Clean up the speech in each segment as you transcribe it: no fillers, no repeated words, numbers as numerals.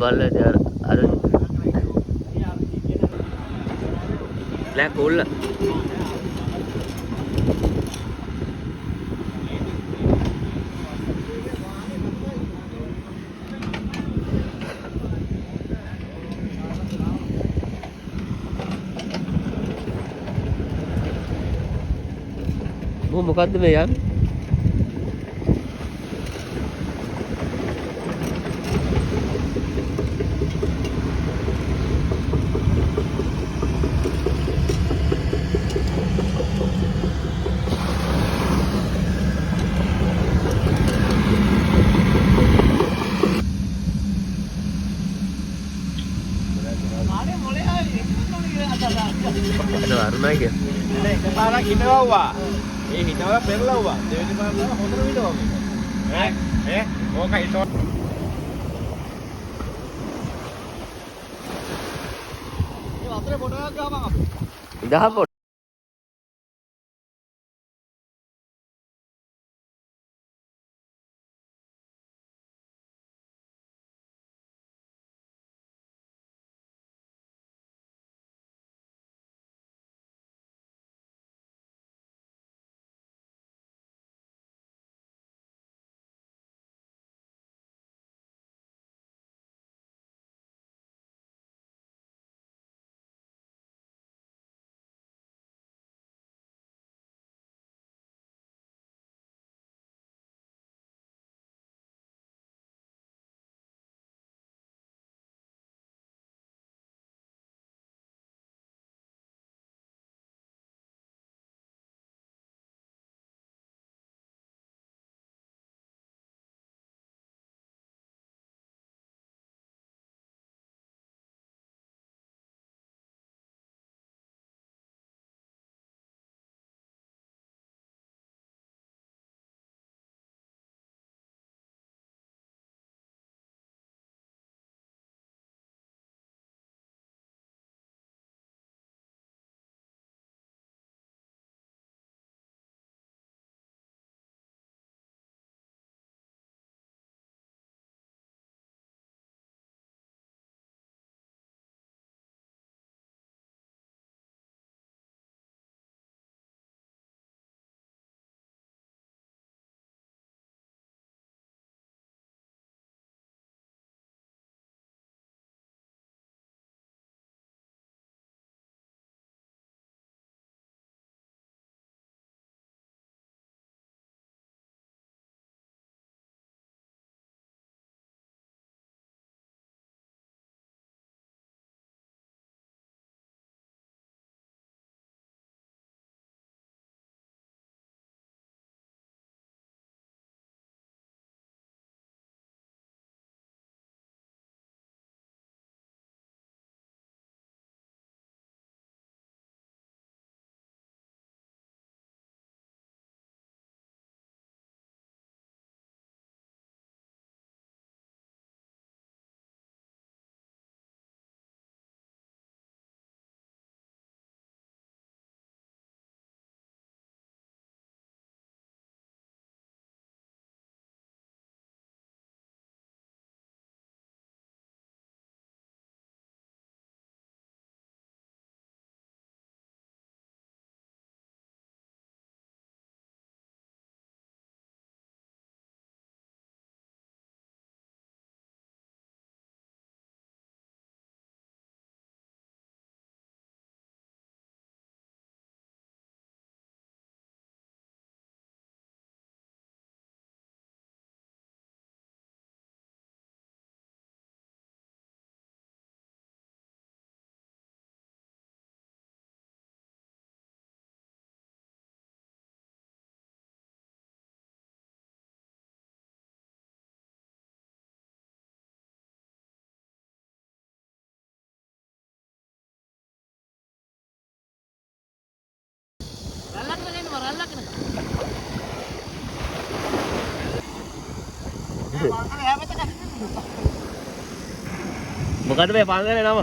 බල්ල අර ලෑ කොල්ල මොකද්ද මේ යන්නේ? අරුණයි කිය. නේ කතාවක් හිටවුවා. ඒ හිටවලා පෙරලවුවා. දෙවෙනි පාර තමයි හොඳට විදවම. ඕක හිටව. ඒ අතරේ පොඩක් ගාමක් අපි. ඉදහපො මොකද්ද මේ පන්සලේ නම?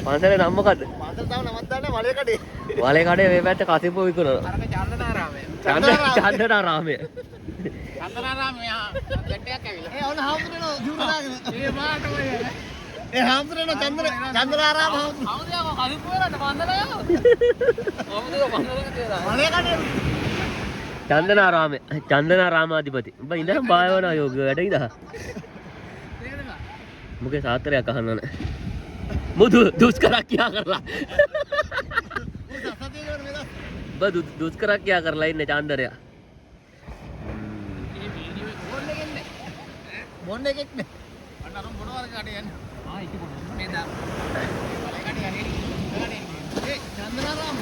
පන්සලේ නම මොකද්ද? පන්සල තව නමක් දාන්නේ වලේ කඩේ. වලේ කඩේ මේ පැත්ත කසිප්පු විකුණනවා. අරක චන්දනාරාමය. චන්දනාරාමය. චන්දනාරාමයේ ගැටයක් ඇවිල්ලා. ඒ ඔන්න හාමුදුරනෝ ජූන දාගෙන. ඒ මාට ඔය. ඒ හාමුදුරනෝ චන්දනාරාම හාමුදුරනෝ. හාමුදුරුවෝ කලිපු වලට බන්දලා යනවා. හාමුදුරුවෝ බන්දලා කියලා. මලේ කඩේ. චන්දනාරාමාධිපති. උඹ ඉඳන් බායවනා යෝග වැඩ ඉඳා. මුකේ සාත්‍රයක් අහන්න ඕනේ. මුදු දුෂ්කරක් කියා කරලා. බදු දුෂ්කරක් කියා කරලා ඉන්නේ චන්දරයා. මේ වීඩියෝ එක ඕන්න එකන්නේ. මොන්න එකෙක් නේ. අන්න අර මොන වර්ග කඩේ යන්නේ. ඒක පොඩ. මේ දා. වලේ කඩේ යන්නේ. ඒ චන්දනාරාම.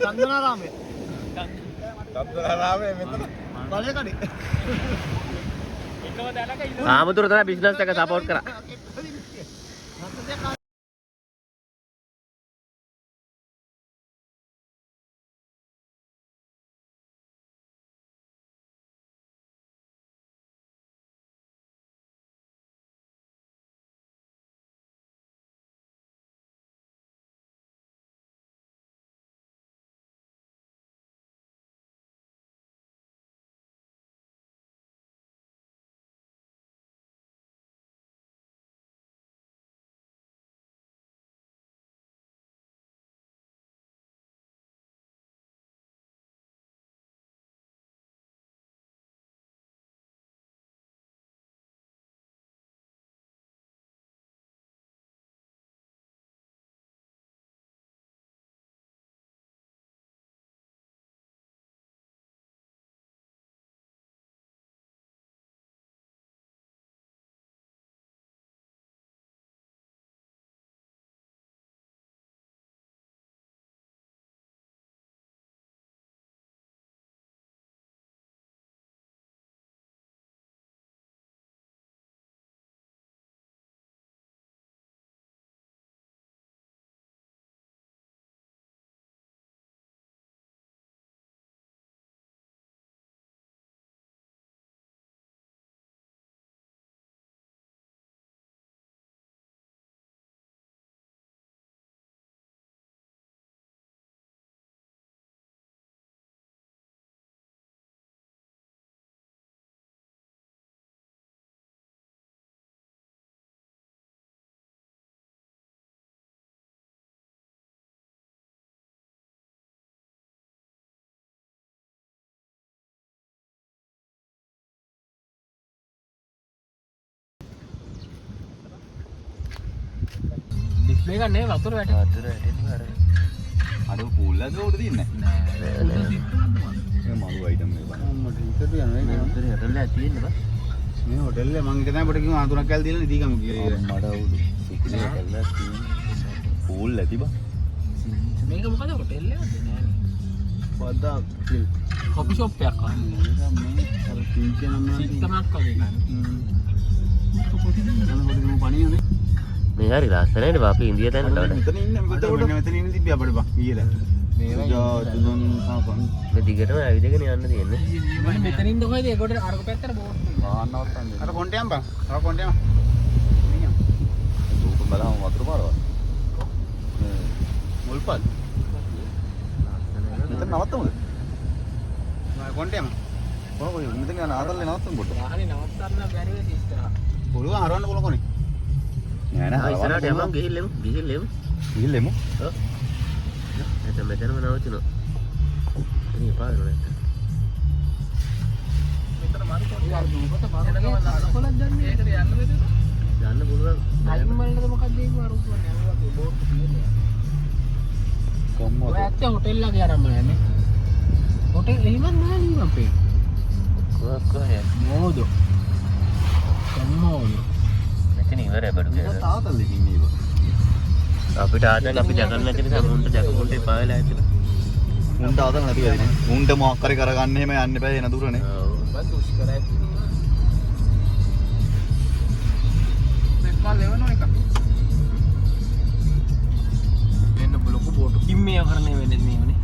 චන්දනාරාමේ. චන්දනාරාමයේ මෙතන. මලේ කඩේ. එකම දැනක ඉන්න. ආමතුරු තමයි බිස්නස් එක සපෝට් කරා. ඩිස්ප්ලේ එකක් නේ වතුර වැටෙන. වතුර වැටෙන්නේ අර. අර පූල්ලද උඩ තියන්නේ නෑ. මේ මරු අයිටම් එක බලන්න මට හිතට යනවා මේ වතුර හැටල්ලා තියෙන්නේ බා. මේ හොටෙල් එක මං හිතන්නේ අපිට කිව්වා අඳුරක් කැල් දීලා ඉදීගම කියලා. මඩ උඩ සික්ලේ කරලා තියෙන්නේ පූල් ඇති බා මේක මොකද හොටෙල් එකද නෑනේ. පද්දා කිල්. කොපි ෂොප් එකක් වගේ. මේ අර පින්චේ නම් සිත්තමක් වගේ නේද? යනකොට පණියනේ. මේ හරි ලස්සනයිනේ බා අපි ඉන්දියා තැනට වඩා. මෙතන ඉන්න මෙතන ඉන්න තිබ්බි අපිට බා ඊයේ. මේවා තුන් පාපන්. මේ දිගටම ඇවිදගෙන යන්න තියෙන්නේ. මම මෙතනින්ද කොහෙද ඒකට අරක පැත්තට බෝට් ආන්නවත් තන්නේ අර කොන්ටයන් බා. අර කොන්ටයන්. දුක බලහම වතුර පාරවල් මුල්පත්. මෙතන නවත්තමුද කොන්ටයන්. කොහොමද මෙතන යන ආදල්ලේ නවත්තමු පොඩ්ඩක් වාහනේ නවත්තන්න බැරි වෙයි සිස්ටර්. පුළුවන් හරවන්න පුළුවන් කොනේ. නෑ නෑ ඉස්සරහට යමු ගිහිල්ලෙමු. ගිහිල්ලෙමු ඔව්. මෙතනම නවතිනවා. ඉතින් පාරේ නැත්නම්. මෙතන මාරු පොඩි අර දුකට මාරු කොලක් දන්නේ. ඒකට යන්න බෑද? යන්න පුළුවන්. අයින් වලද මොකක්ද ඒක මාරු කියන්නේ? අර වගේ බෝට් තියෙන්නේ. කොම්මද ඔය ඇත්ත හොටෙල් එකේ ආරම්භ යන්නේ. හොටෙල් එහෙම නෑ නේ අපේ. කොහේ? මොකද? කොම්මෝද? මෙතන ඉවරයි බඩු මේක කියලා. තාතල්ලේ ඉන්නේ ඉව අපිට ආතල් අපි දැකලා නැති නිසා මුන්ට දැකපොන්ට එපා වෙලා ඇතිලා. උන්ට ආතල් නැති වෙන්නේ උන්ට මොකක් හරි කරගන්න එහෙම යන්න බෑ එන දුරනේ ඔව්. බස් දුෂ්කරයි. මෙත්මල් ලෙවනෝ එක. එන්න බලකෝ බෝට් කිම්මේ කරන්නේ වෙන්නේ මේවනේ.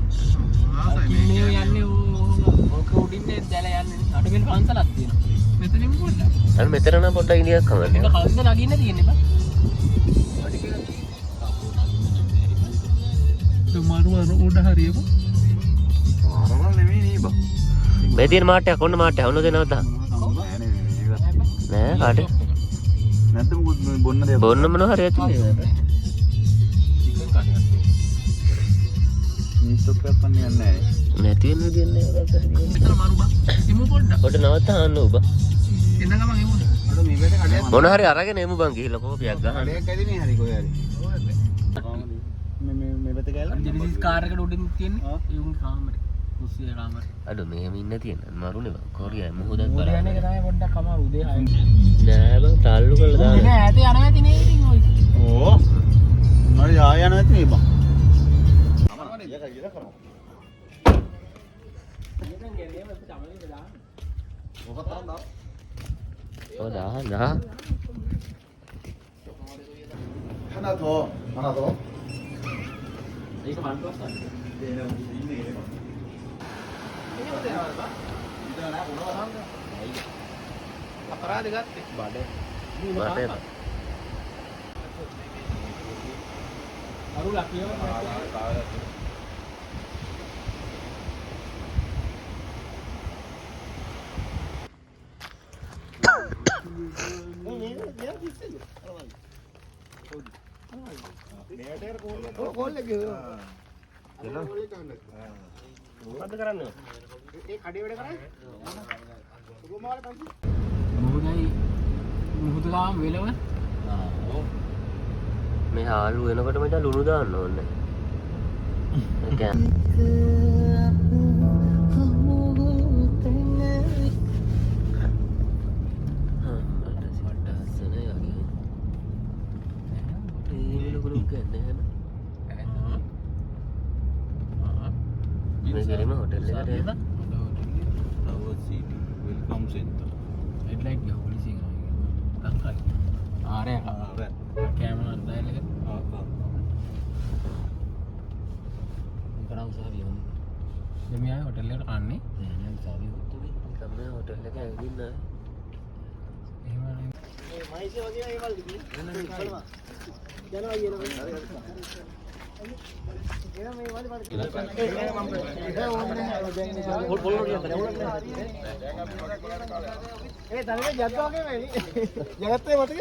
කිම්මේ යන්නේ ඕක උඩින්නේ දැල යන්නේ. අඩුවෙන් පන්සලක් තියෙනවා. මෙතනින් පොඩ්ඩක්. අර මෙතන නම් පොඩ්ඩක් ඉනියක් කමන්නේ. මේක කල්ද නගින්න තියෙන්නේ බා. උඩ හරියම අරවල් නෙමෙයි නේ බා. මේ තියෙන මාට්ටයක් ඔන්න මාට්ටය ඔන්න දෙනවද? නෑ කාටේ? නැත්නම් මොකද බොන්න දෙයක්. බොන්න මොන හරි ඇති. චිකන් කඩයක් මිස්ටොක් එකක් පන්නේ නැහැ. නැති වෙන විදියක් නෑ. විතර මරු බා ඉමු පොඩ්ඩක් පොඩ නවත්තන්න ඔබ. එන්න ගමන් ඉමු අර මේ වෙලේ කඩයක් මොන හරි අරගෙන එමු බං ගිහලා කෝපියක් ගහන්න. කඩයක් ඇදිනේ හරි කොහේ හරි. මේ පැත්ත ගෑල්ලා. ජෙනිසිස් කාර් එකට උඩින් තියෙන්නේ ඒ උන් කාමරේ කුස්සියේ කාමරේ අඩෝ මෙහෙම ඉන්න තියෙන මරුනේ බං කොරියයි මොහොතක් උඩ බලන්න. යන එක තමයි පොඩ්ඩක් අමාරු උදේ 6 නෑ බං තාල්ලු කරලා දාන්න. නෑ ඈතේ යනවා ඇති නේ ඉතින් ඔය ඕ. මරි ආය යනවා ඇති නේ බා. ඔය දාන්න. 하나 더. ඒක වන්ටුවක් ගන්න අපරාධ ගත්තේ බඩ මට අරු ලකියව මොකද්ද කරන්නේ? මුහුද ගාම වෙලව මේ හාලු වෙනකොට මචං ලුණු දාන්න ඕනේ. ඒ කියන්නේ මේ ගිරීම හොටෙල් එකට එන්න. Welcome centre. හෙඩ්ලයිට් ගහ පොලිසිය ගහනවා. ආරේ කැමරා දාලා එක. කරන් සාවිය වුණ. දෙමියා හොටෙල් එකට කන්නේ. නෑ සාවිය උතුනේ. තමයි හොටෙල් එක ඇවිදින්න. එහෙම නේ. මේ මයිසේ වගේ ඒවල් දිනේ. යනවා එන මේ වලි වලි ඒ තනක ජග්ගා වගේ මේ ජගත්තේ මතකද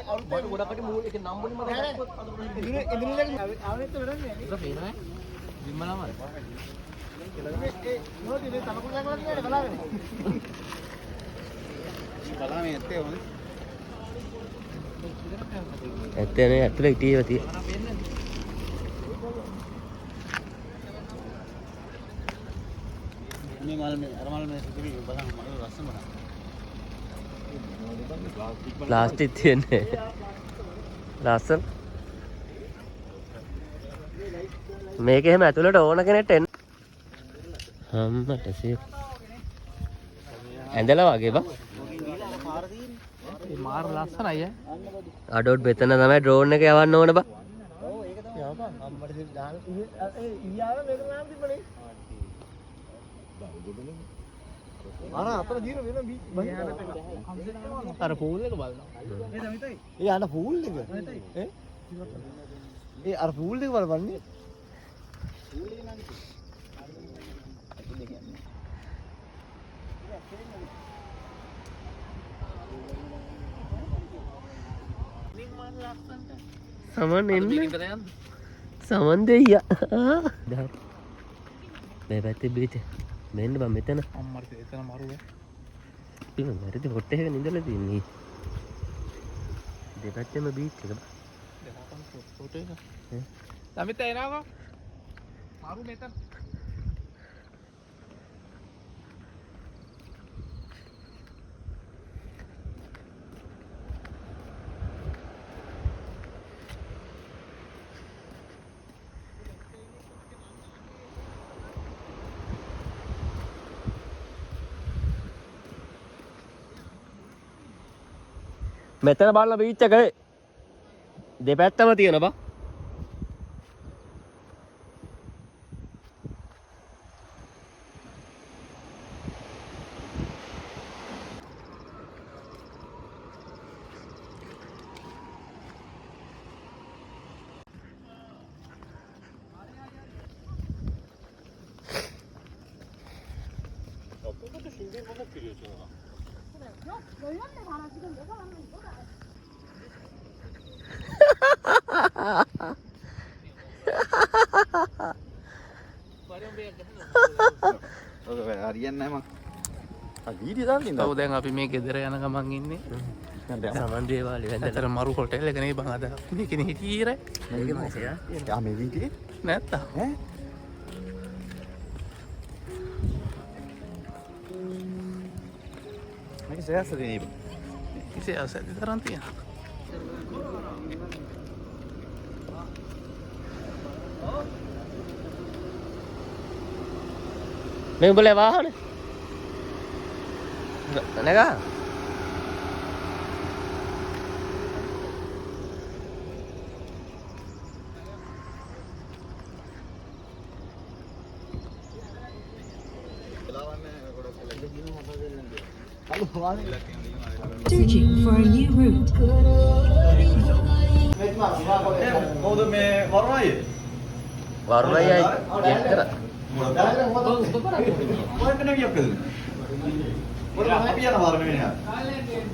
අරුත් ගොඩකට මූල එක නම් වලින්ම දැක්කොත් ඉදිරියට ආවෙත් වෙරන්නේ ඒක පේනවා. විමලම. ඒ නෝටි මේ තනකුල ගාලා තියෙන බලාගෙන බලාමේ ඇත්තේ හොඳ. ඇත්තේ නේ ඇතුලේ හිටියේ තිය. මේ මල් මේ අර මල් මේ සිදුවි බලන්න මල් ලස්සන බලන්න. ප්ලාස්ටික් තියන්නේ. ලස්සන. මේක එහෙම ඇතුලට ඕන කෙනෙක්ට එන්න. හම්මට සිය. ඇඳලා වගේ බා. ඒ මාර ලස්සනයි ඈ. අඩොට් බෙතන තමයි ඩ්‍රෝන් එක යවන්න ඕන බා. ඔව් ඒක තමයි යවපන් අම්මට සිල් දාලා ඒ ඊයාව මේක නම් තිබ්බනේ අර අතර දින වෙන අර පූල් එක බලනවා. ඒ අර පූල් එක ඒ අර පූල් එක බලපන්නේ සමන් එන්න. සමන් දෙයියා. මේ පැත්තේ බීච්. මෙන්න බා මෙතන. අම්මට එතන මරුවේ. ඉතින් මරිද හොට් එකක නිදලා තියන්නේ. දෙපැත්තෙම බීච් එක බා. දෙහාපන් ෆොටෝ එක. ළමිත එනවා. මරු මෙතන. මෙතන බලන බීච් එක දෙපැත්තම තියෙන බා. ඔක හරියන්නේ නැහැ මං. වීඩියෝ දාන්න ඉඳලා. ඔව් දැන් අපි මේ ගෙදර යන ගමන් ඉන්නේ. සමන් දේවාලි වැඳලා. ඇතර මරු හොටෙල් එක නේ බං අද. මේකනේ හිටියේ මේක මාසෙයා. යා මේ වීඩියෝ නැත්තම්. ඈ මේක සෑහස දෙන්නේ. කිසි අවසද්ද තරම් තියෙනවා. මේ උඹලේ වාහනේ. නේගා. Searching for a new route. කොහොමද මේ වරුණායේ? වරුණයි ගෙදර. ඔය කෙනෙක් යක්කද? ඔය අපි යන වාර නෙවෙයි නේද?